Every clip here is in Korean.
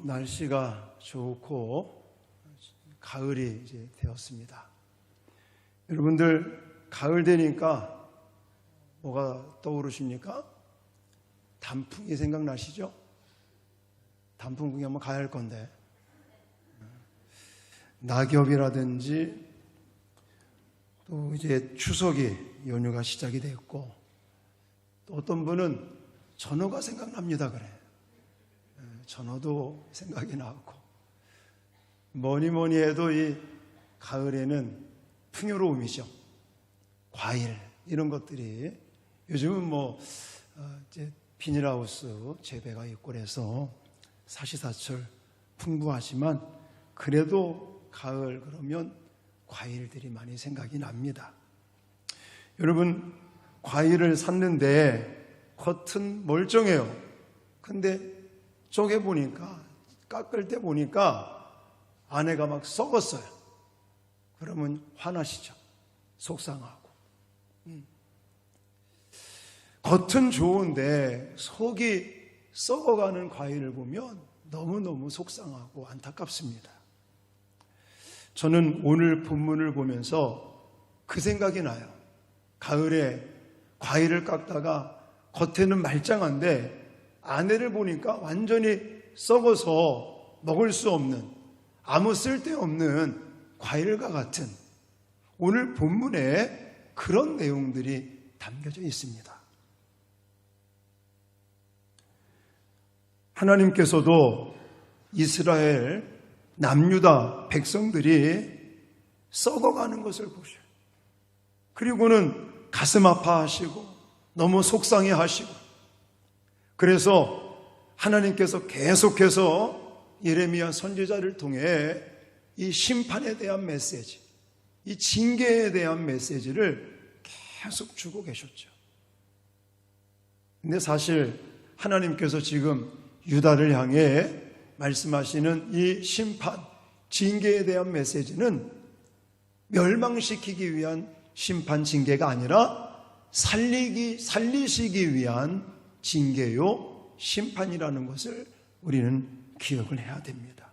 날씨가 좋고 가을이 이제 되었습니다. 여러분들 가을 되니까 뭐가 떠오르십니까? 단풍이 생각나시죠? 단풍 구경 한번 가야 할 건데 낙엽이라든지 또 이제 추석이 연휴가 시작이 됐고 또 어떤 분은 전어가 생각납니다. 그래. 전어도 생각이 나고 뭐니 해도 이 가을에는 풍요로움이죠. 과일 이런 것들이 요즘은 이제 비닐하우스 재배가 있고 그래서 사시사철 풍부하지만 그래도 가을 그러면 과일들이 많이 생각이 납니다. 여러분 과일을 샀는데 겉은 멀쩡해요. 근데 쪼개보니까 깎을 때 보니까 안에가 막 썩었어요. 그러면 화나시죠. 속상하고. 겉은 좋은데 속이 썩어가는 과일을 보면 너무너무 속상하고 안타깝습니다. 저는 오늘 본문을 보면서 그 생각이 나요. 가을에 과일을 깎다가 겉에는 말짱한데 안에를 보니까 완전히 썩어서 먹을 수 없는 아무 쓸데없는 과일과 같은 오늘 본문에 그런 내용들이 담겨져 있습니다. 하나님께서도 이스라엘 남유다 백성들이 썩어가는 것을 보셔요. 그리고는 가슴 아파하시고 너무 속상해 하시고 그래서 하나님께서 계속해서 예레미야 선지자를 통해 이 심판에 대한 메시지, 이 징계에 대한 메시지를 계속 주고 계셨죠. 근데 사실 하나님께서 지금 유다를 향해 말씀하시는 이 심판, 징계에 대한 메시지는 멸망시키기 위한 심판, 징계가 아니라 살리시기 위한 징계요, 심판이라는 것을 우리는 기억을 해야 됩니다.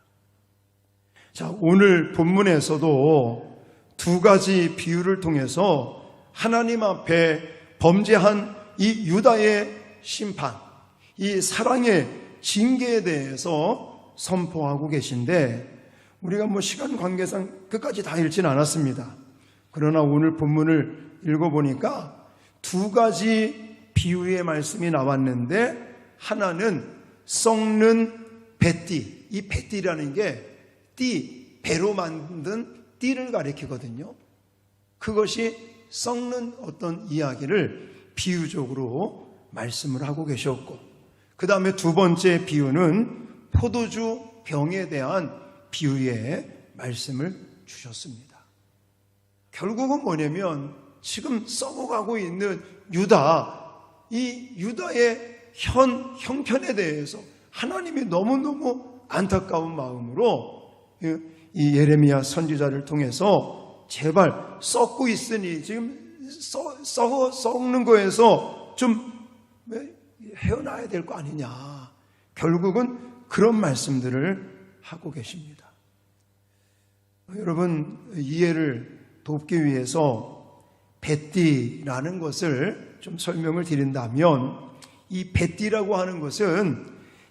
자, 오늘 본문에서도 두 가지 비유를 통해서 하나님 앞에 범죄한 이 유다의 심판, 이 사랑의 징계에 대해서 선포하고 계신데 우리가 시간 관계상 끝까지 다 읽지는 않았습니다. 그러나 오늘 본문을 읽어보니까 두 가지 비유의 말씀이 나왔는데 하나는 썩는 뱃띠, 이 뱃띠라는 게 배로 만든 띠를 가리키거든요. 그것이 썩는 어떤 이야기를 비유적으로 말씀을 하고 계셨고 그 다음에 두 번째 비유는 포도주 병에 대한 비유의 말씀을 주셨습니다. 결국은 뭐냐면 지금 썩어가고 있는 유다, 이 유다의 형편에 대해서 하나님이 너무너무 안타까운 마음으로 이 예레미야 선지자를 통해서 제발 썩고 있으니 지금 썩는 거에서 좀 헤어나야 될 거 아니냐. 결국은 그런 말씀들을 하고 계십니다. 여러분 이해를 돕기 위해서 뱃띠라는 것을 좀 설명을 드린다면 이 뱃띠라고 하는 것은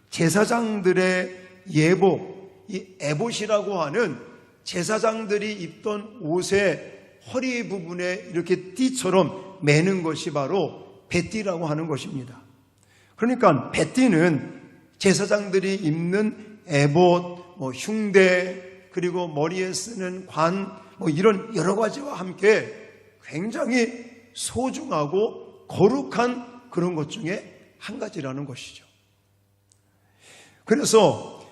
제사장들의 예복, 이 에봇이라고 하는 제사장들이 입던 옷의 허리 부분에 이렇게 띠처럼 매는 것이 바로 뱃띠라고 하는 것입니다. 그러니까 뱃띠는 제사장들이 입는 에봇, 흉대, 그리고 머리에 쓰는 관, 이런 여러 가지와 함께 굉장히 소중하고 거룩한 그런 것 중에 한 가지라는 것이죠. 그래서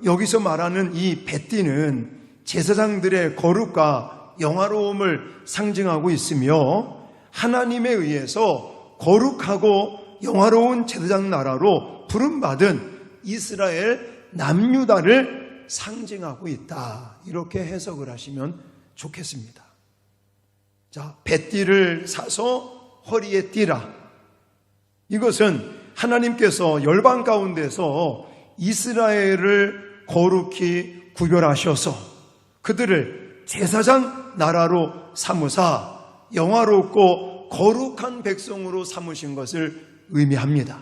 여기서 말하는 이 뱃띠는 제사장들의 거룩과 영화로움을 상징하고 있으며 하나님에 의해서 거룩하고 영화로운 제사장 나라로 부름받은 이스라엘 남유다를 상징하고 있다. 이렇게 해석을 하시면 좋겠습니다. 자, 뱃띠를 사서 허리에 띠라. 이것은 하나님께서 열방 가운데서 이스라엘을 거룩히 구별하셔서 그들을 제사장 나라로 삼으사 영화롭고 거룩한 백성으로 삼으신 것을 의미합니다.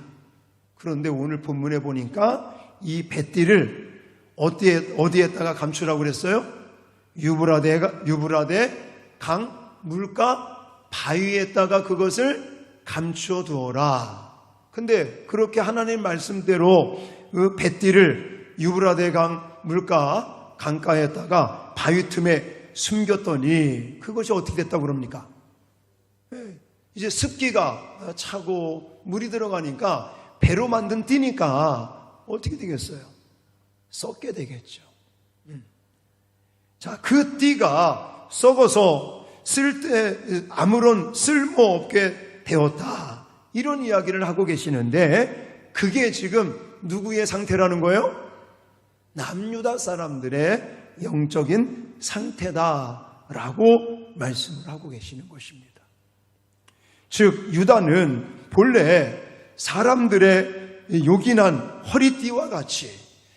그런데 오늘 본문에 보니까 이 뱃띠를 어디에다가 감추라고 그랬어요? 유브라데 강 물가 바위에다가 그것을 감추어 두어라. 근데 그렇게 하나님 말씀대로 그 뱃띠를 유브라데 강 물가 강가에다가 바위 틈에 숨겼더니 그것이 어떻게 됐다고 그럽니까? 이제 습기가 차고 물이 들어가니까 배로 만든 띠니까 어떻게 되겠어요? 썩게 되겠죠. 자, 그 띠가 썩어서 아무런 쓸모없게 되었다. 이런 이야기를 하고 계시는데 그게 지금 누구의 상태라는 거예요? 남유다 사람들의 영적인 상태다라고 말씀을 하고 계시는 것입니다. 즉 유다는 본래 사람들의 요긴한 허리띠와 같이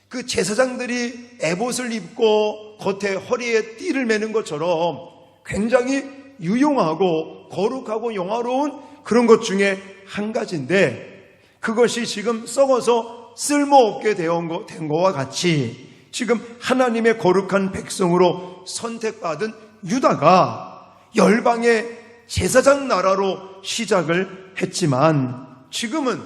그 제사장들이 에봇을 입고 겉에 허리에 띠를 매는 것처럼 굉장히 유용하고 거룩하고 영화로운 그런 것 중에 한 가지인데 그것이 지금 썩어서 쓸모없게 된 것과 같이 지금 하나님의 거룩한 백성으로 선택받은 유다가 열방의 제사장 나라로 시작을 했지만 지금은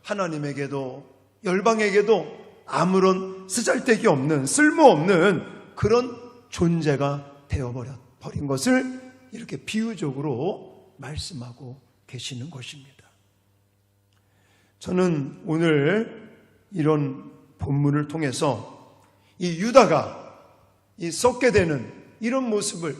하나님에게도 열방에게도 아무런 쓰잘데기 없는 쓸모없는 그런 존재가 되어버린 것을 이렇게 비유적으로 말씀하고 계시는 것입니다. 저는 오늘 이런 본문을 통해서 이 유다가 이 썩게 되는 이런 모습을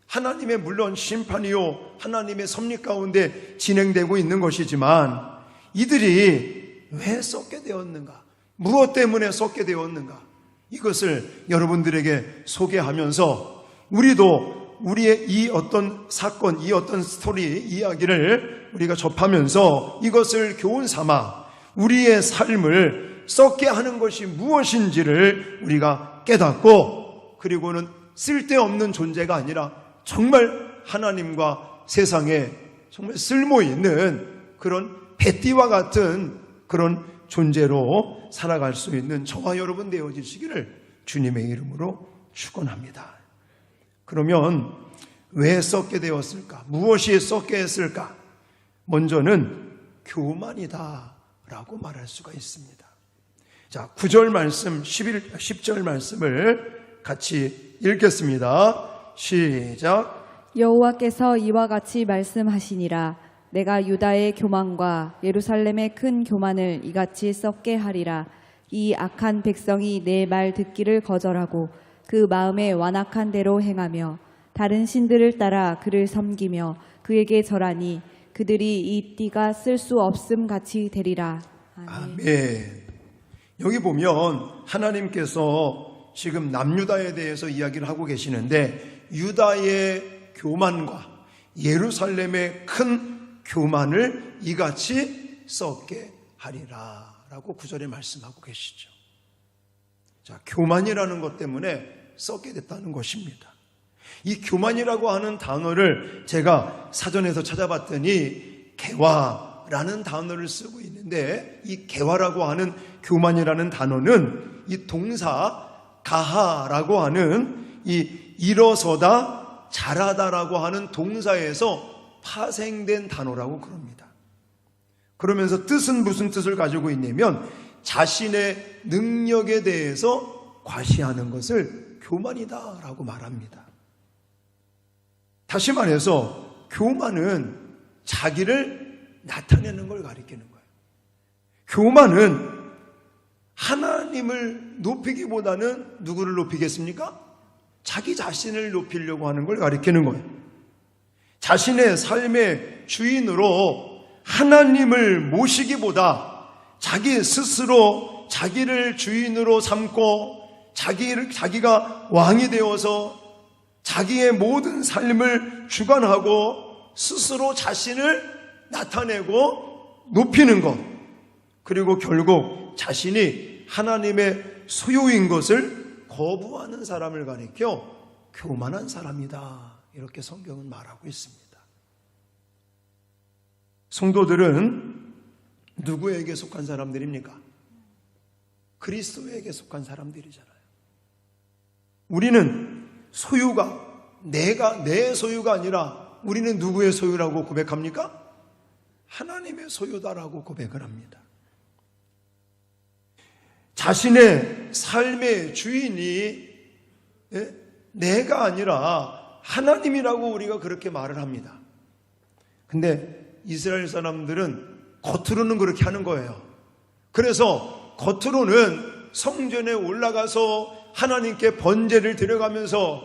하나님의 물론 심판이요 하나님의 섭리 가운데 진행되고 있는 것이지만 이들이 왜 썩게 되었는가? 무엇 때문에 썩게 되었는가? 이것을 여러분들에게 소개하면서 우리도 우리의 이 어떤 사건, 이 어떤 스토리, 이야기를 우리가 접하면서 이것을 교훈 삼아 우리의 삶을 썩게 하는 것이 무엇인지를 우리가 깨닫고 그리고는 쓸데없는 존재가 아니라 정말 하나님과 세상에 정말 쓸모있는 그런 뱃띠와 같은 그런 존재로 살아갈 수 있는 저와 여러분 되어지시기를 주님의 이름으로 축원합니다. 그러면 왜 썩게 되었을까? 무엇이 썩게 했을까? 먼저는 교만이다 라고 말할 수가 있습니다. 자, 9절 말씀, 10절 말씀을 같이 읽겠습니다. 시작. 여호와께서 이와 같이 말씀하시니라. 내가 유다의 교만과 예루살렘의 큰 교만을 이같이 썩게 하리라. 이 악한 백성이 내 말 듣기를 거절하고 그 마음에 완악한 대로 행하며 다른 신들을 따라 그를 섬기며 그에게 절하니 그들이 이 띠가 쓸 수 없음 같이 되리라. 아멘. 여기 보면 하나님께서 지금 남유다에 대해서 이야기를 하고 계시는데 유다의 교만과 예루살렘의 큰 교만을 이같이 썩게 하리라 라고 9절에 말씀하고 계시죠. 자, 교만이라는 것 때문에 썩게 됐다는 것입니다. 이 교만이라고 하는 단어를 제가 사전에서 찾아봤더니 개화라는 단어를 쓰고 있는데 이 개화라고 하는 교만이라는 단어는 이 동사 가하라고 하는 이 일어서다 잘하다라고 하는 동사에서 파생된 단어라고 그럽니다. 그러면서 뜻은 무슨 뜻을 가지고 있냐면 자신의 능력에 대해서 과시하는 것을 교만이다라고 말합니다. 다시 말해서 교만은 자기를 나타내는 걸 가리키는 거예요. 교만은 하나님을 높이기보다는 누구를 높이겠습니까? 자기 자신을 높이려고 하는 걸 가리키는 거예요. 자신의 삶의 주인으로 하나님을 모시기보다 자기 스스로 자기를 주인으로 삼고 자기가 왕이 되어서 자기의 모든 삶을 주관하고 스스로 자신을 나타내고 높이는 것, 그리고 결국 자신이 하나님의 소유인 것을 거부하는 사람을 가리켜 교만한 사람이다. 이렇게 성경은 말하고 있습니다. 성도들은 누구에게 속한 사람들입니까? 그리스도에게 속한 사람들이잖아요. 우리는 소유가 내 소유가 아니라 우리는 누구의 소유라고 고백합니까? 하나님의 소유다라고 고백을 합니다. 자신의 삶의 주인이 내가 아니라 하나님이라고 우리가 그렇게 말을 합니다. 근데 이스라엘 사람들은 겉으로는 그렇게 하는 거예요. 그래서 겉으로는 성전에 올라가서 하나님께 번제를 드려가면서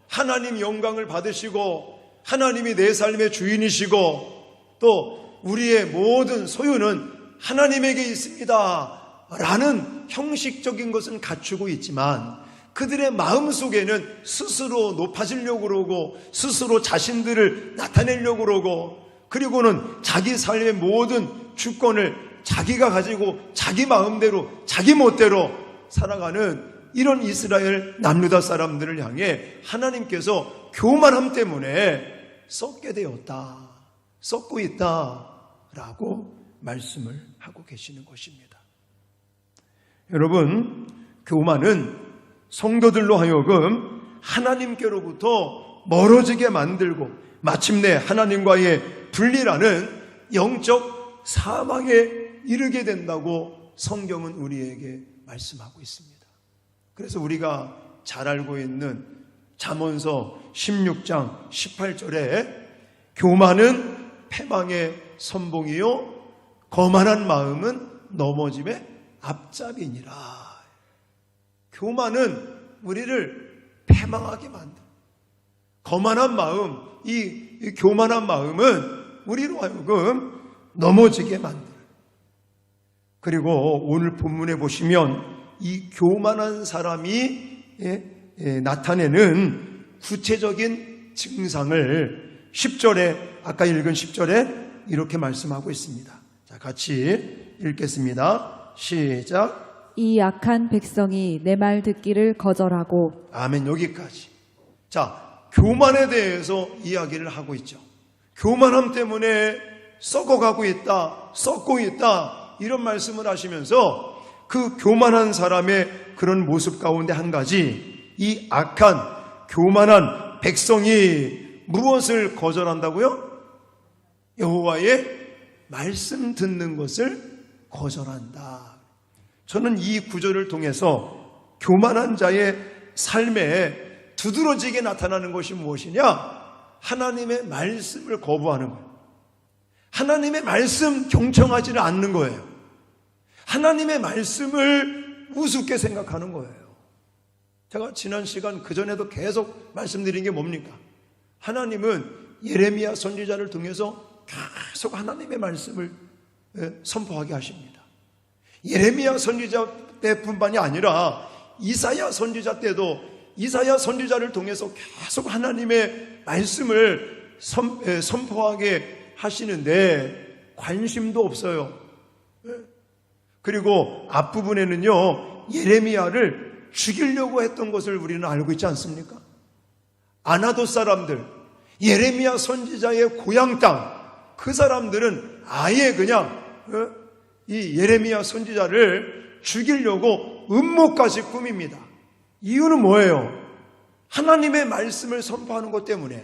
하나님 영광을 받으시고 하나님이 내 삶의 주인이시고 또 우리의 모든 소유는 하나님에게 있습니다 라는 형식적인 것은 갖추고 있지만 그들의 마음속에는 스스로 높아지려고 그러고 스스로 자신들을 나타내려고 그러고 그리고는 자기 삶의 모든 주권을 자기가 가지고 자기 마음대로 자기 멋대로 살아가는 이런 이스라엘 남유다 사람들을 향해 하나님께서 교만함 때문에 썩게 되었다, 썩고 있다라고 말씀을 하고 계시는 것입니다. 여러분, 교만은 성도들로 하여금 하나님께로부터 멀어지게 만들고 마침내 하나님과의 분리라는 영적 사망에 이르게 된다고 성경은 우리에게 말씀하고 있습니다. 그래서 우리가 잘 알고 있는 잠언서 16장 18절에 교만은 패망의 선봉이요 거만한 마음은 넘어짐의 앞잡이니라. 교만은 우리를 패망하게 만든다. 거만한 마음, 이 교만한 마음은 우리로 하여금 넘어지게 만들어요. 그리고 오늘 본문에 보시면 이 교만한 사람이 나타내는 구체적인 증상을 10절에 아까 읽은 10절에 이렇게 말씀하고 있습니다. 자, 같이 읽겠습니다. 시작. 이 악한 백성이 내 말 듣기를 거절하고. 아멘. 여기까지. 자, 교만에 대해서 이야기를 하고 있죠. 교만함 때문에 썩어가고 있다, 썩고 있다 이런 말씀을 하시면서 그 교만한 사람의 그런 모습 가운데 한 가지, 이 악한 교만한 백성이 무엇을 거절한다고요? 여호와의 말씀 듣는 것을 거절한다. 저는 이 구절을 통해서 교만한 자의 삶에 두드러지게 나타나는 것이 무엇이냐? 하나님의 말씀을 거부하는 거예요. 하나님의 말씀 경청하지는 않는 거예요. 하나님의 말씀을 우습게 생각하는 거예요. 제가 지난 시간 그전에도 계속 말씀드린 게 뭡니까? 하나님은 예레미야 선지자를 통해서 계속 하나님의 말씀을 선포하게 하십니다. 예레미야 선지자 때뿐만이 아니라 이사야 선지자 때도 이사야 선지자를 통해서 계속 하나님의 말씀을 선포하게 하시는데 관심도 없어요. 그리고 앞부분에는요, 예레미야를 죽이려고 했던 것을 우리는 알고 있지 않습니까? 아나돗 사람들, 예레미야 선지자의 고향 땅, 그 사람들은 아예 그냥 이 예레미야 선지자를 죽이려고 음모까지 꾸밉니다. 이유는 뭐예요? 하나님의 말씀을 선포하는 것 때문에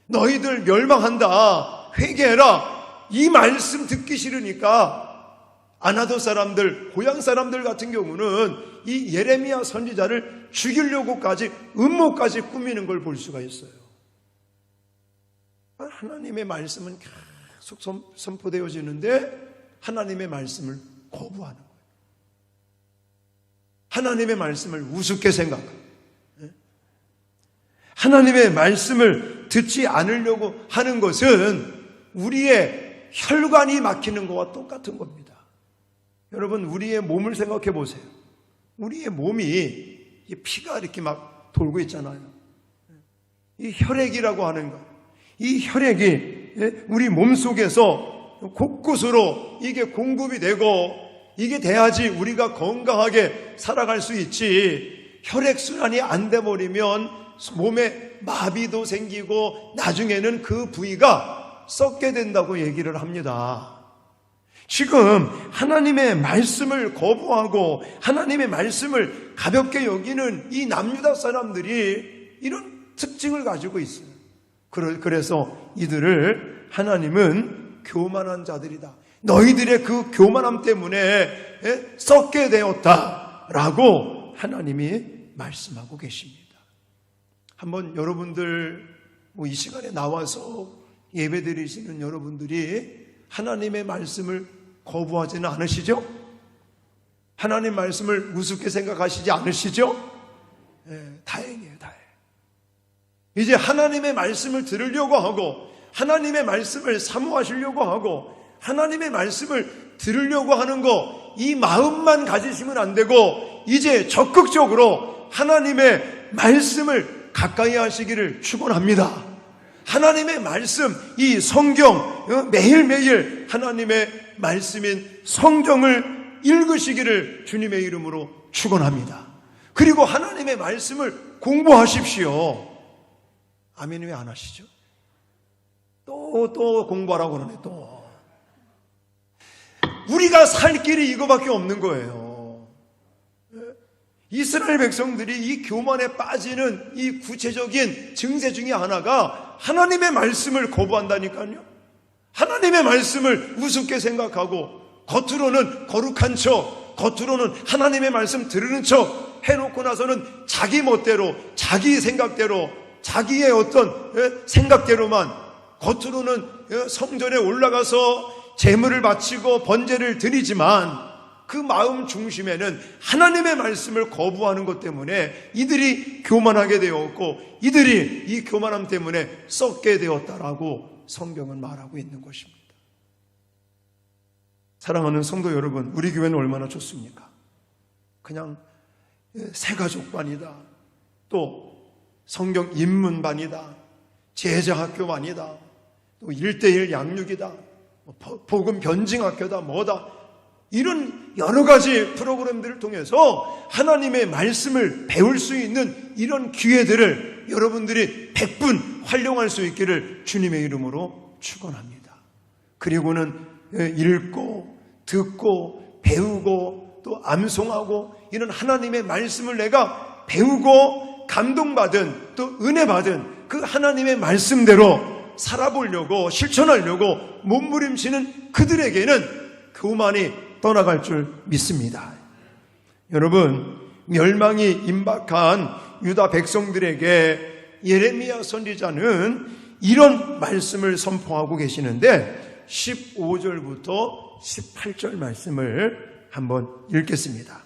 너희들 멸망한다, 회개해라, 이 말씀 듣기 싫으니까 아나돗 사람들, 고향 사람들 같은 경우는 이 예레미야 선지자를 죽이려고까지 음모까지 꾸미는 걸 볼 수가 있어요. 하나님의 말씀은 계속 선포되어지는데 하나님의 말씀을 거부하는 거예요. 하나님의 말씀을 우습게 생각하고 하나님의 말씀을 듣지 않으려고 하는 것은 우리의 혈관이 막히는 것과 똑같은 겁니다. 여러분, 우리의 몸을 생각해 보세요. 우리의 몸이 피가 이렇게 막 돌고 있잖아요. 이 혈액이라고 하는 것, 이 혈액이 우리 몸 속에서 곳곳으로 이게 공급이 되고 이게 돼야지 우리가 건강하게 살아갈 수 있지. 혈액순환이 안 돼 버리면 몸에 마비도 생기고 나중에는 그 부위가 썩게 된다고 얘기를 합니다. 지금 하나님의 말씀을 거부하고 하나님의 말씀을 가볍게 여기는 이 남유다 사람들이 이런 특징을 가지고 있어요. 그래서 이들을 하나님은 교만한 자들이다, 너희들의 그 교만함 때문에 썩게 되었다라고 하나님이 말씀하고 계십니다. 한번 여러분들 이 시간에 나와서 예배드리시는 여러분들이 하나님의 말씀을 거부하지는 않으시죠? 하나님 말씀을 우습게 생각하시지 않으시죠? 다행이에요, 다행. 이제 하나님의 말씀을 들으려고 하고 하나님의 말씀을 사모하시려고 하고 하나님의 말씀을 들으려고 하는 거, 이 마음만 가지시면 안 되고 이제 적극적으로 하나님의 말씀을 가까이 하시기를 축원합니다. 하나님의 말씀, 이 성경, 매일매일 하나님의 말씀인 성경을 읽으시기를 주님의 이름으로 축원합니다. 그리고 하나님의 말씀을 공부하십시오. 아멘. 왜 안 하시죠? 또 공부하라고 그러네. 또 우리가 살 길이 이거밖에 없는 거예요. 이스라엘 백성들이 이 교만에 빠지는 이 구체적인 증세 중에 하나가 하나님의 말씀을 거부한다니까요. 하나님의 말씀을 우습게 생각하고 겉으로는 거룩한 척, 겉으로는 하나님의 말씀 들으는 척 해놓고 나서는 자기 멋대로, 자기 생각대로, 자기의 어떤 생각대로만, 겉으로는 성전에 올라가서 제물을 바치고 번제를 드리지만 그 마음 중심에는 하나님의 말씀을 거부하는 것 때문에 이들이 교만하게 되었고 이들이 이 교만함 때문에 썩게 되었다라고 성경은 말하고 있는 것입니다. 사랑하는 성도 여러분, 우리 교회는 얼마나 좋습니까? 그냥 새가족반이다, 또 성경 입문반이다, 제자학교반이다, 또 1:1 양육이다, 복음 변증학교다, 뭐다, 이런 여러 가지 프로그램들을 통해서 하나님의 말씀을 배울 수 있는 이런 기회들을 여러분들이 100분 활용할 수 있기를 주님의 이름으로 축원합니다. 그리고는 읽고 듣고 배우고 또 암송하고 이런 하나님의 말씀을 내가 배우고 감동받은 또 은혜받은 그 하나님의 말씀대로 살아보려고 실천하려고 몸부림치는 그들에게는 교만이 떠나갈 줄 믿습니다. 여러분, 멸망이 임박한 유다 백성들에게 예레미야 선지자는 이런 말씀을 선포하고 계시는데 15절부터 18절 말씀을 한번 읽겠습니다.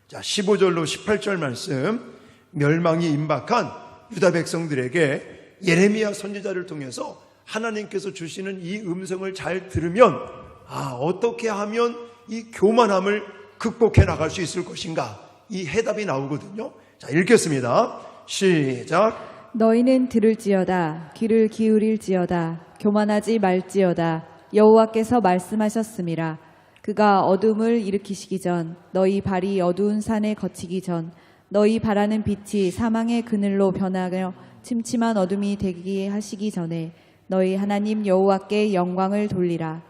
자, 15절로 18절 말씀, 멸망이 임박한 유다 백성들에게 예레미야 선지자를 통해서 하나님께서 주시는 이 음성을 잘 들으면 어떻게 하면 이 교만함을 극복해 나갈 수 있을 것인가, 이 해답이 나오거든요. 자, 읽겠습니다. 시작. 너희는 들을지어다, 귀를 기울일지어다, 교만하지 말지어다. 여호와께서 말씀하셨음이라. 그가 어둠을 일으키시기 전, 너희 발이 어두운 산에 거치기 전, 너희 바라는 빛이 사망의 그늘로 변하여 침침한 어둠이 되게 하시기 전에 너희 하나님 여호와께 영광을 돌리라.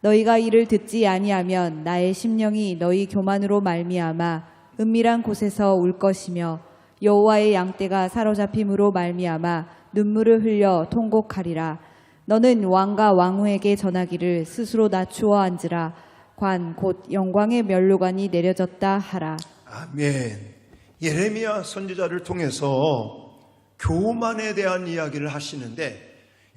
너희가 이를 듣지 아니하면 나의 심령이 너희 교만으로 말미암아 은밀한 곳에서 울 것이며 여호와의 양떼가 사로잡힘으로 말미암아 눈물을 흘려 통곡하리라. 너는 왕과 왕후에게 전하기를 스스로 낮추어 앉으라. 관 곧 영광의 면류관이 내려졌다 하라. 아멘. 예레미야 선지자를 통해서 교만에 대한 이야기를 하시는데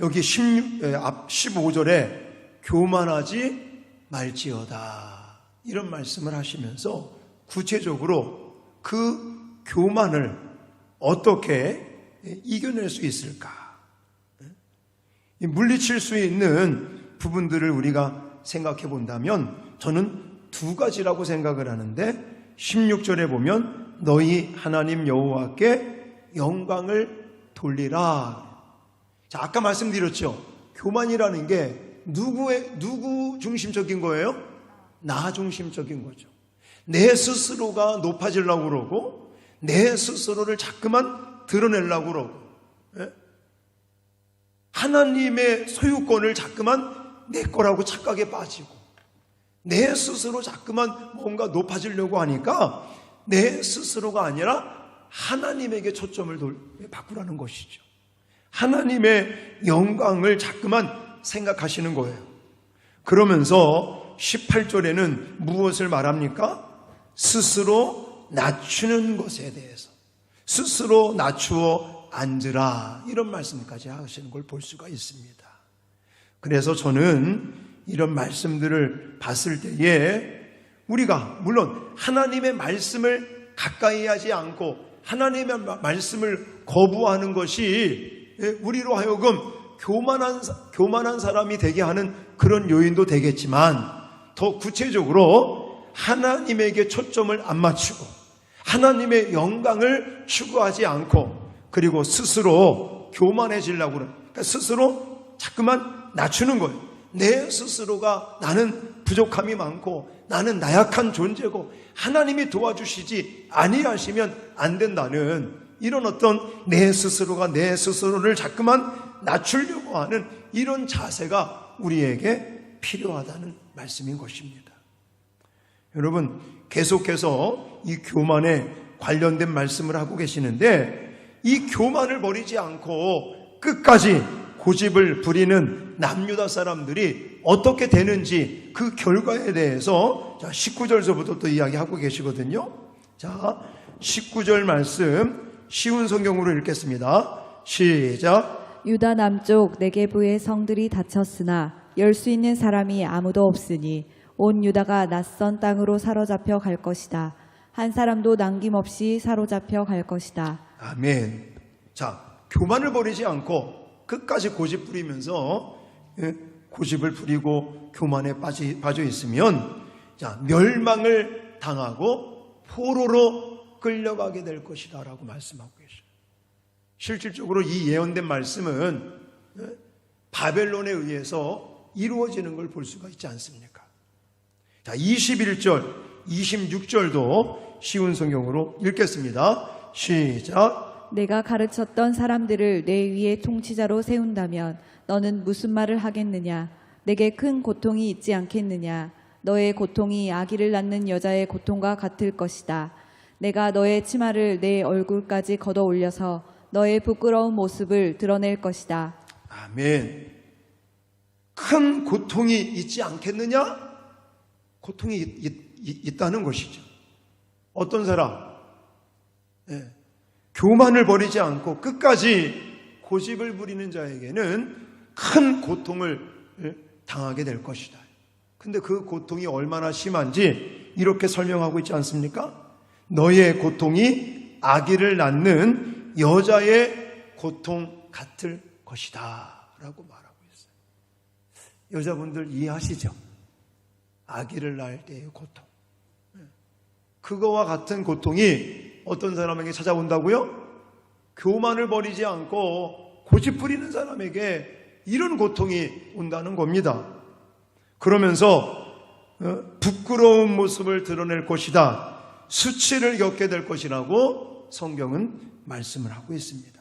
여기 15절에 교만하지 말지어다 이런 말씀을 하시면서 구체적으로 그 교만을 어떻게 이겨낼 수 있을까, 물리칠 수 있는 부분들을 우리가 생각해 본다면 저는 두 가지라고 생각을 하는데 16절에 보면 너희 하나님 여호와께 영광을 돌리라. 자, 아까 말씀드렸죠. 교만이라는 게 누구 중심적인 거예요? 나 중심적인 거죠. 내 스스로가 높아지려고 그러고 내 스스로를 자꾸만 드러내려고 그러고 하나님의 소유권을 자꾸만 내 거라고 착각에 빠지고 내 스스로 자꾸만 뭔가 높아지려고 하니까 내 스스로가 아니라 하나님에게 초점을 바꾸라는 것이죠. 하나님의 영광을 자꾸만 생각하시는 거예요. 그러면서 18절에는 무엇을 말합니까? 스스로 낮추는 것에 대해서 스스로 낮추어 앉으라 이런 말씀까지 하시는 걸 볼 수가 있습니다. 그래서 저는 이런 말씀들을 봤을 때에 우리가 물론 하나님의 말씀을 가까이 하지 않고 하나님의 말씀을 거부하는 것이 우리로 하여금 교만한 사람이 되게 하는 그런 요인도 되겠지만 더 구체적으로 하나님에게 초점을 안 맞추고 하나님의 영광을 추구하지 않고 그리고 스스로 교만해지려고 그러는 그러니까 스스로 자꾸만 낮추는 거예요. 내 스스로가 나는 부족함이 많고 나는 나약한 존재고 하나님이 도와주시지 아니하시면 안 된다는 이런 어떤 내 스스로가 내 스스로를 자꾸만 낮추려고 하는 이런 자세가 우리에게 필요하다는 말씀인 것입니다. 여러분 계속해서 이 교만에 관련된 말씀을 하고 계시는데 이 교만을 버리지 않고 끝까지 고집을 부리는 남유다 사람들이 어떻게 되는지 그 결과에 대해서 19절서부터 또 이야기하고 계시거든요. 자, 19절 말씀 쉬운 성경으로 읽겠습니다. 시작. 유다 남쪽 네게부의 성들이 닫혔으나 열 수 있는 사람이 아무도 없으니 온 유다가 낯선 땅으로 사로잡혀 갈 것이다. 한 사람도 남김없이 사로잡혀 갈 것이다. 아멘. 자, 교만을 버리지 않고 끝까지 고집 부리면서 고집을 부리고 교만에 빠져 있으면 자, 멸망을 당하고 포로로 끌려가게 될 것이다 라고 말씀하고 계셔요. 실질적으로 이 예언된 말씀은 바벨론에 의해서 이루어지는 걸 볼 수가 있지 않습니까? 자, 21절, 26절도 쉬운 성경으로 읽겠습니다. 시작. 내가 가르쳤던 사람들을 내 위에 통치자로 세운다면 너는 무슨 말을 하겠느냐? 내게 큰 고통이 있지 않겠느냐? 너의 고통이 아기를 낳는 여자의 고통과 같을 것이다. 내가 너의 치마를 내 얼굴까지 걷어 올려서 너의 부끄러운 모습을 드러낼 것이다. 아멘. 큰 고통이 있지 않겠느냐? 고통이 있다는 것이죠. 어떤 사람? 교만을 버리지 않고 끝까지 고집을 부리는 자에게는 큰 고통을 당하게 될 것이다. 근데 그 고통이 얼마나 심한지 이렇게 설명하고 있지 않습니까? 너의 고통이 아기를 낳는 여자의 고통 같을 것이다 라고 말하고 있어요. 여자분들 이해하시죠? 아기를 낳을 때의 고통. 그거와 같은 고통이 어떤 사람에게 찾아온다고요? 교만을 버리지 않고 고집 부리는 사람에게 이런 고통이 온다는 겁니다. 그러면서 부끄러운 모습을 드러낼 것이다. 수치를 겪게 될 것이라고 성경은 말씀을 하고 있습니다.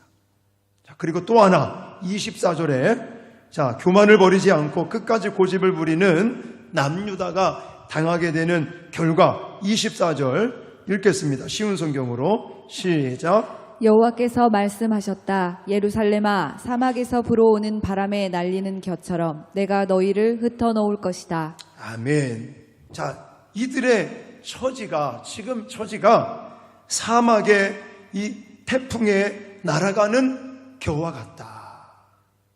자, 그리고 또 하나 24절에 자, 교만을 버리지 않고 끝까지 고집을 부리는 남유다가 당하게 되는 결과 24절 읽겠습니다. 쉬운 성경으로 시작. 여호와께서 말씀하셨다. 예루살렘아, 사막에서 불어오는 바람에 날리는 겨처럼 내가 너희를 흩어놓을 것이다. 아멘. 자, 이들의 처지가 지금 처지가 사막의 이 태풍에 날아가는 겨와 같다.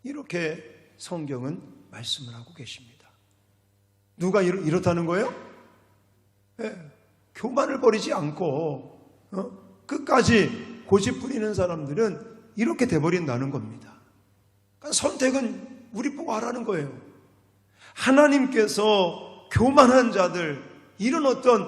이렇게 성경은 말씀을 하고 계십니다. 누가 이렇다는 거예요? 교만을 버리지 않고 끝까지 고집 부리는 사람들은 이렇게 돼버린다는 겁니다. 그러니까 선택은 우리 보고 하라는 거예요. 하나님께서 교만한 자들 이런 어떤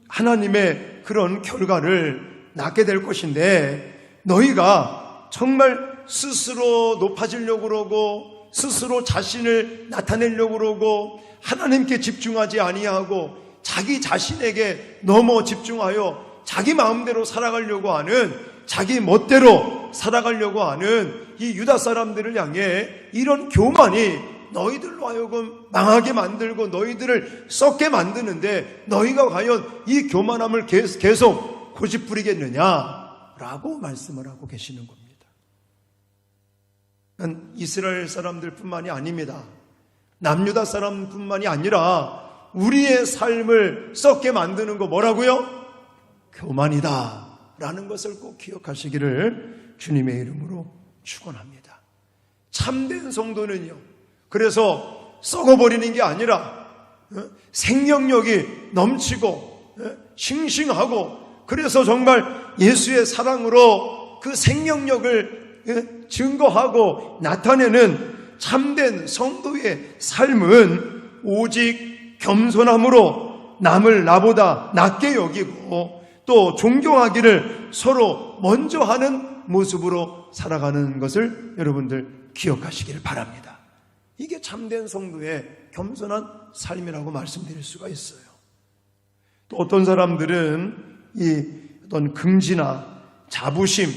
하나님의 그런 결과를 낳게 될 것인데 너희가 정말 스스로 높아지려고 그러고 스스로 자신을 나타내려고 그러고 하나님께 집중하지 아니하고 자기 자신에게 너무 집중하여 자기 마음대로 살아가려고 하는, 자기 멋대로 살아가려고 하는 이 유다 사람들을 향해 이런 교만이 너희들로 하여금 망하게 만들고 너희들을 썩게 만드는데 너희가 과연 이 교만함을 계속 고집부리겠느냐라고 말씀을 하고 계시는 겁니다. 이스라엘 사람들뿐만이 아닙니다. 남유다 사람뿐만이 아니라 우리의 삶을 썩게 만드는 거 뭐라고요? 교만이다 라는 것을 꼭 기억하시기를 주님의 이름으로 축원합니다. 참된 성도는요, 그래서 썩어버리는 게 아니라 생명력이 넘치고 싱싱하고, 그래서 정말 예수의 사랑으로 그 생명력을 증거하고 나타내는 참된 성도의 삶은 오직 겸손함으로 남을 나보다 낮게 여기고 또 존경하기를 서로 먼저 하는 모습으로 살아가는 것을 여러분들 기억하시기를 바랍니다. 이게 참된 성도의 겸손한 삶이라고 말씀드릴 수가 있어요. 또 어떤 사람들은 이 어떤 긍지나 자부심,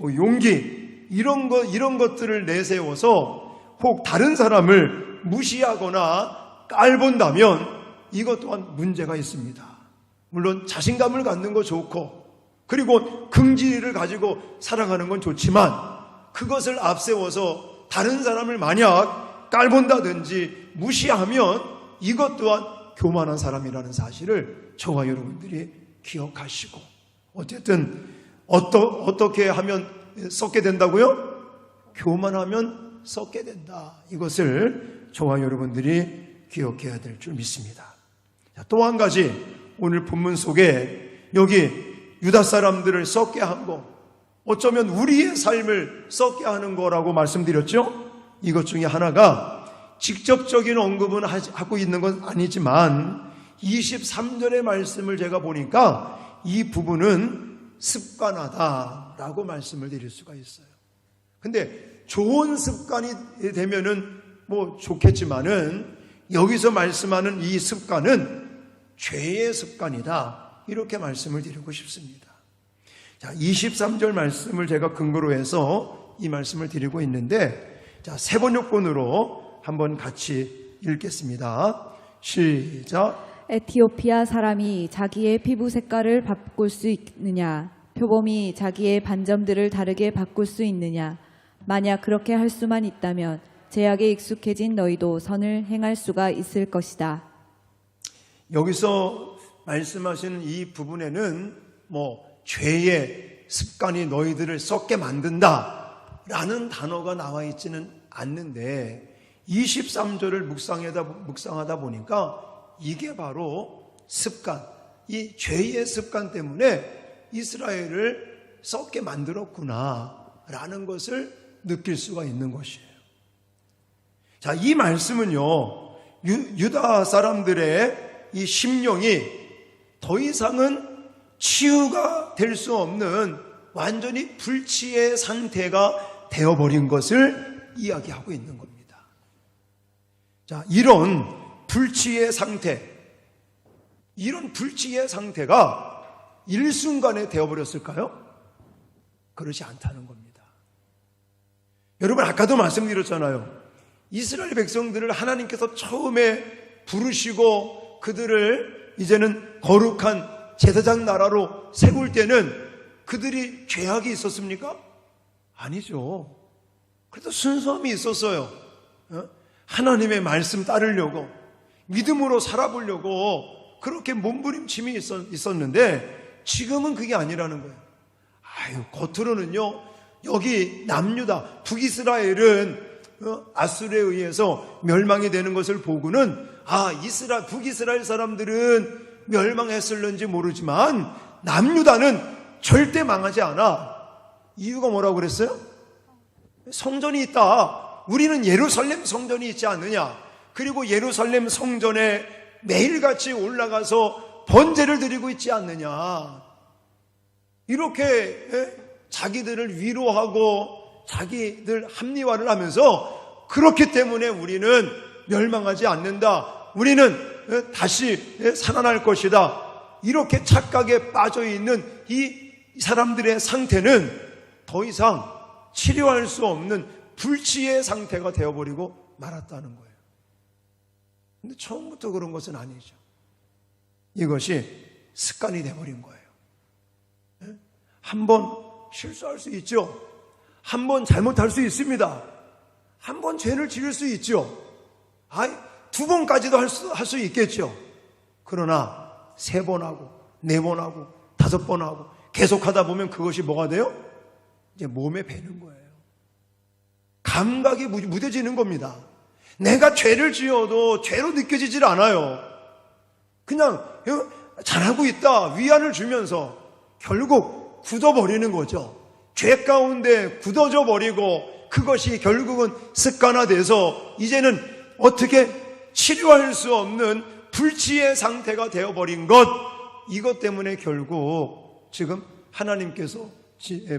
용기 이런 것들을 내세워서 혹 다른 사람을 무시하거나 깔본다면 이것 또한 문제가 있습니다. 물론 자신감을 갖는 거 좋고, 그리고 긍지를 가지고 살아가는 건 좋지만 그것을 앞세워서 다른 사람을 만약 깔본다든지 무시하면 이것 또한 교만한 사람이라는 사실을 저와 여러분들이 기억하시고, 어쨌든 어떻게 하면 썩게 된다고요? 교만하면 썩게 된다. 이것을 저와 여러분들이 기억해야 될 줄 믿습니다. 또 한 가지, 오늘 본문 속에 여기 유다 사람들을 썩게 한 거, 어쩌면 우리의 삶을 썩게 하는 거라고 말씀드렸죠? 이것 중에 하나가 직접적인 언급은 하고 있는 건 아니지만 23절의 말씀을 제가 보니까 이 부분은 습관하다라고 말씀을 드릴 수가 있어요. 근데 좋은 습관이 되면은 좋겠지만은 여기서 말씀하는 이 습관은 죄의 습관이다, 이렇게 말씀을 드리고 싶습니다. 자, 23절 말씀을 제가 근거로 해서 이 말씀을 드리고 있는데, 자, 세 번역본으로 한번 같이 읽겠습니다. 시작. 에티오피아 사람이 자기의 피부 색깔을 바꿀 수 있느냐? 표범이 자기의 반점들을 다르게 바꿀 수 있느냐? 만약 그렇게 할 수만 있다면 제약에 익숙해진 너희도 선을 행할 수가 있을 것이다. 여기서 말씀하시는 이 부분에는 죄의 습관이 너희들을 썩게 만든다 라는 단어가 나와 있지는 않는데, 23절을 묵상하다 보니까 이게 바로 습관, 이 죄의 습관 때문에 이스라엘을 썩게 만들었구나 라는 것을 느낄 수가 있는 것이에요. 자, 이 말씀은요, 유다 사람들의 이 심령이 더 이상은 치유가 될 수 없는 완전히 불치의 상태가 되어버린 것을 이야기하고 있는 겁니다. 자, 이런 불치의 상태가 일순간에 되어버렸을까요? 그렇지 않다는 겁니다. 여러분, 아까도 말씀드렸잖아요. 이스라엘 백성들을 하나님께서 처음에 부르시고 그들을 이제는 거룩한 제사장 나라로 세울 때는 그들이 죄악이 있었습니까? 아니죠. 그래도 순수함이 있었어요. 하나님의 말씀 따르려고, 믿음으로 살아보려고 그렇게 몸부림침이 있었는데 지금은 그게 아니라는 거예요. 겉으로는요, 여기 남유다, 북이스라엘은 아수르에 의해서 멸망이 되는 것을 보고는 북이스라엘 사람들은 멸망했을는지 모르지만 남유다는 절대 망하지 않아. 이유가 뭐라고 그랬어요? 성전이 있다. 우리는 예루살렘 성전이 있지 않느냐. 그리고 예루살렘 성전에 매일같이 올라가서 번제를 드리고 있지 않느냐. 이렇게 자기들을 위로하고 자기들 합리화를 하면서, 그렇기 때문에 우리는 멸망하지 않는다, 우리는 다시 살아날 것이다. 이렇게 착각에 빠져 있는 이 사람들의 상태는 더 이상 치료할 수 없는 불치의 상태가 되어버리고 말았다는 거예요. 근데 처음부터 그런 것은 아니죠. 이것이 습관이 되어버린 거예요. 한번 실수할 수 있죠. 한번 잘못할 수 있습니다. 한번 죄를 지을 수 있죠. 두 번까지도 할 수 있겠죠. 그러나 3번 하고 4번 하고 5번 하고 계속하다 보면 그것이 뭐가 돼요? 이제 몸에 배는 거예요. 감각이 무뎌지는 겁니다. 내가 죄를 지어도 죄로 느껴지질 않아요. 그냥 잘하고 있다 위안을 주면서 결국 굳어버리는 거죠. 죄 가운데 굳어져 버리고 그것이 결국은 습관화돼서 이제는 어떻게 치료할 수 없는 불치의 상태가 되어버린 것, 이것 때문에 결국 지금 하나님께서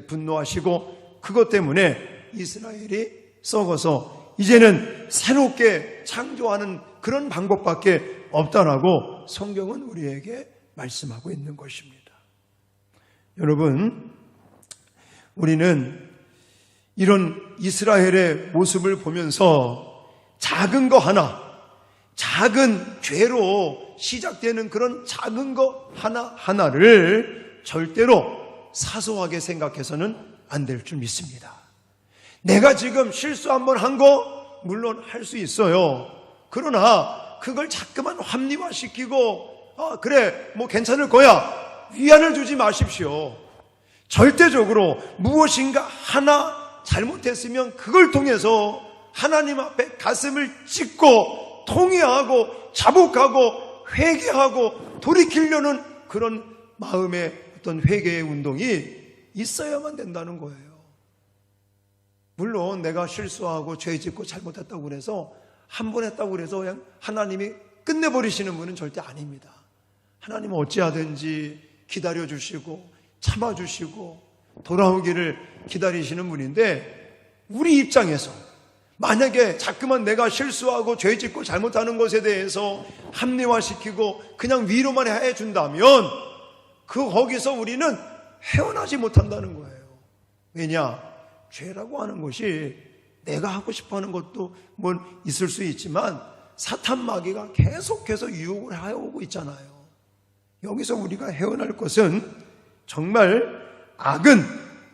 분노하시고 그것 때문에 이스라엘이 썩어서 이제는 새롭게 창조하는 그런 방법밖에 없다라고 성경은 우리에게 말씀하고 있는 것입니다. 여러분, 우리는 이런 이스라엘의 모습을 보면서 작은 거 하나, 작은 죄로 시작되는 그런 작은 거 하나하나를 절대로 사소하게 생각해서는 안 될 줄 믿습니다. 내가 지금 실수 한번 한 거 물론 할 수 있어요. 그러나 그걸 자꾸만 합리화시키고 그래 뭐 괜찮을 거야 위안을 주지 마십시오. 절대적으로 무엇인가 하나 잘못했으면 그걸 통해서 하나님 앞에 가슴을 찢고 통회하고 자복하고 회개하고 돌이키려는 그런 마음의 어떤 회개의 운동이 있어야만 된다는 거예요. 물론 내가 실수하고 죄 짓고 잘못했다고 그래서 한 번 했다고 그래서 그냥 하나님이 끝내버리시는 분은 절대 아닙니다. 하나님은 어찌하든지 기다려주시고 참아주시고 돌아오기를 기다리시는 분인데, 우리 입장에서 만약에 자꾸만 내가 실수하고 죄 짓고 잘못하는 것에 대해서 합리화시키고 그냥 위로만 해준다면 거기서 우리는 헤어나지 못한다는 거예요. 왜냐? 죄라고 하는 것이 내가 하고 싶어하는 것도 뭐 있을 수 있지만 사탄 마귀가 계속해서 유혹을 해오고 있잖아요. 여기서 우리가 헤어날 것은 정말 악은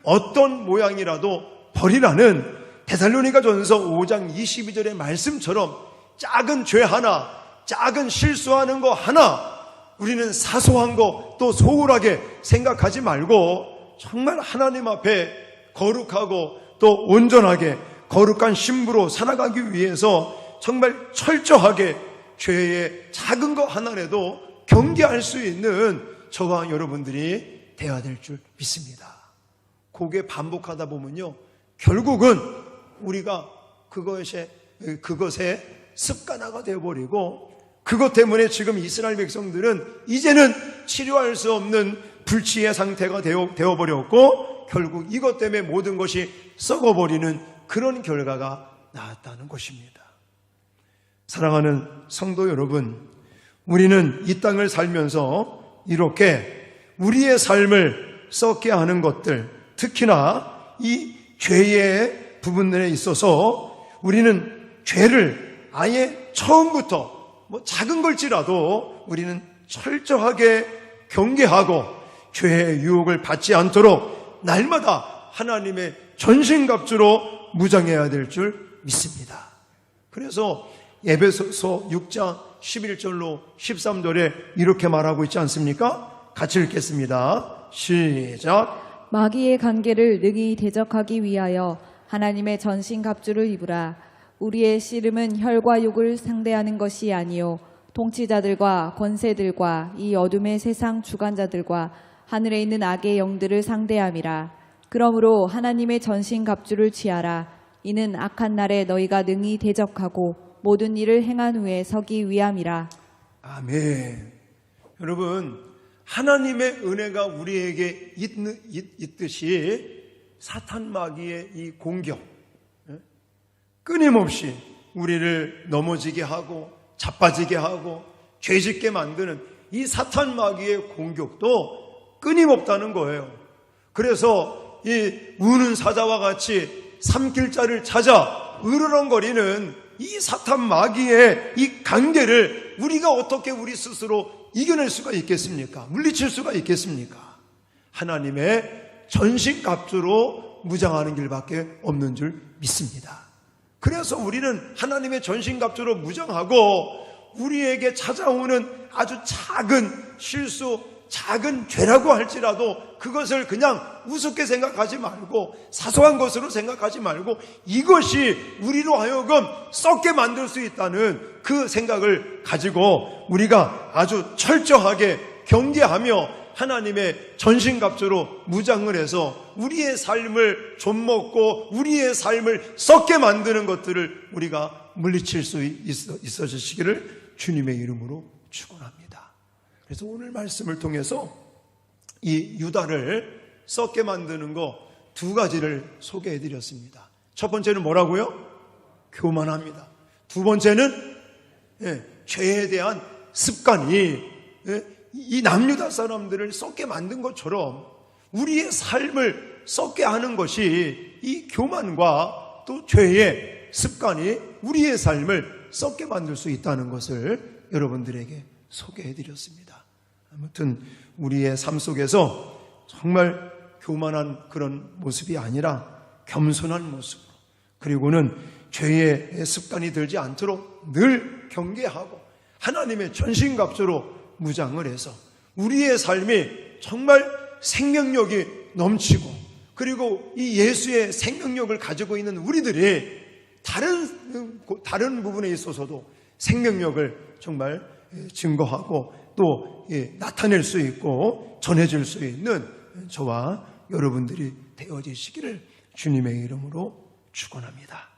어떤 모양이라도 버리라는 데살로니가전서 5장 22절의 말씀처럼 작은 죄 하나, 작은 실수하는 거 하나, 우리는 사소한 거 또 소홀하게 생각하지 말고 정말 하나님 앞에 거룩하고 또 온전하게 거룩한 신부로 살아가기 위해서 정말 철저하게 죄의 작은 거 하나라도 경계할 수 있는 저와 여러분들이 되어야 될 줄 믿습니다. 그게 반복하다 보면요, 결국은 우리가 그것에 습관화가 되어버리고, 그것 때문에 지금 이스라엘 백성들은 이제는 치료할 수 없는 불치의 상태가 되어버렸고, 결국 이것 때문에 모든 것이 썩어버리는 그런 결과가 나왔다는 것입니다. 사랑하는 성도 여러분, 우리는 이 땅을 살면서 이렇게 우리의 삶을 썩게 하는 것들, 특히나 이 죄의 부분들에 있어서 우리는 죄를 아예 처음부터 작은 걸지라도 우리는 철저하게 경계하고 죄의 유혹을 받지 않도록 날마다 하나님의 전신갑주로 무장해야 될 줄 믿습니다. 그래서 에베소서 6장 11절로 13절에 이렇게 말하고 있지 않습니까? 같이 읽겠습니다. 시작. 마귀의 관계를 능히 대적하기 위하여 하나님의 전신갑주를 입으라. 우리의 씨름은 혈과 육을 상대하는 것이 아니요 통치자들과 권세들과 이 어둠의 세상 주관자들과 하늘에 있는 악의 영들을 상대함이라. 그러므로 하나님의 전신갑주를 취하라. 이는 악한 날에 너희가 능히 대적하고 모든 일을 행한 후에 서기 위함이라. 아멘. 여러분, 하나님의 은혜가 우리에게 있듯이 사탄 마귀의 이 공격, 끊임없이 우리를 넘어지게 하고 자빠지게 하고 죄짓게 만드는 이 사탄 마귀의 공격도 끊임없다는 거예요. 그래서 이 우는 사자와 같이 삼킬자를 찾아 으르렁거리는 이 사탄 마귀의 이 관계를 우리가 어떻게 우리 스스로 이겨낼 수가 있겠습니까? 물리칠 수가 있겠습니까? 하나님의 전신갑주로 무장하는 길밖에 없는 줄 믿습니다. 그래서 우리는 하나님의 전신갑주로 무장하고 우리에게 찾아오는 아주 작은 실수, 작은 죄라고 할지라도 그것을 그냥 우습게 생각하지 말고 사소한 것으로 생각하지 말고 이것이 우리로 하여금 썩게 만들 수 있다는 그 생각을 가지고 우리가 아주 철저하게 경계하며 하나님의 전신갑주로 무장을 해서 우리의 삶을 좀먹고 우리의 삶을 썩게 만드는 것들을 우리가 물리칠 수 있어주시기를 주님의 이름으로 축원합니다. 그래서 오늘 말씀을 통해서 이 유다를 썩게 만드는 거 두 가지를 소개해 드렸습니다. 첫 번째는 뭐라고요? 교만합니다. 두 번째는 죄에 대한 습관이 이 남유다 사람들을 썩게 만든 것처럼 우리의 삶을 썩게 하는 것이 이 교만과 또 죄의 습관이 우리의 삶을 썩게 만들 수 있다는 것을 여러분들에게 소개해 드렸습니다. 아무튼 우리의 삶 속에서 정말 교만한 그런 모습이 아니라 겸손한 모습으로, 그리고는 죄의 습관이 들지 않도록 늘 경계하고 하나님의 전신갑주로 무장을 해서 우리의 삶이 정말 생명력이 넘치고, 그리고 이 예수의 생명력을 가지고 있는 우리들이 다른 부분에 있어서도 생명력을 정말 증거하고 또 나타낼 수 있고 전해질 수 있는 저와 여러분들이 되어지시기를 주님의 이름으로 축원합니다.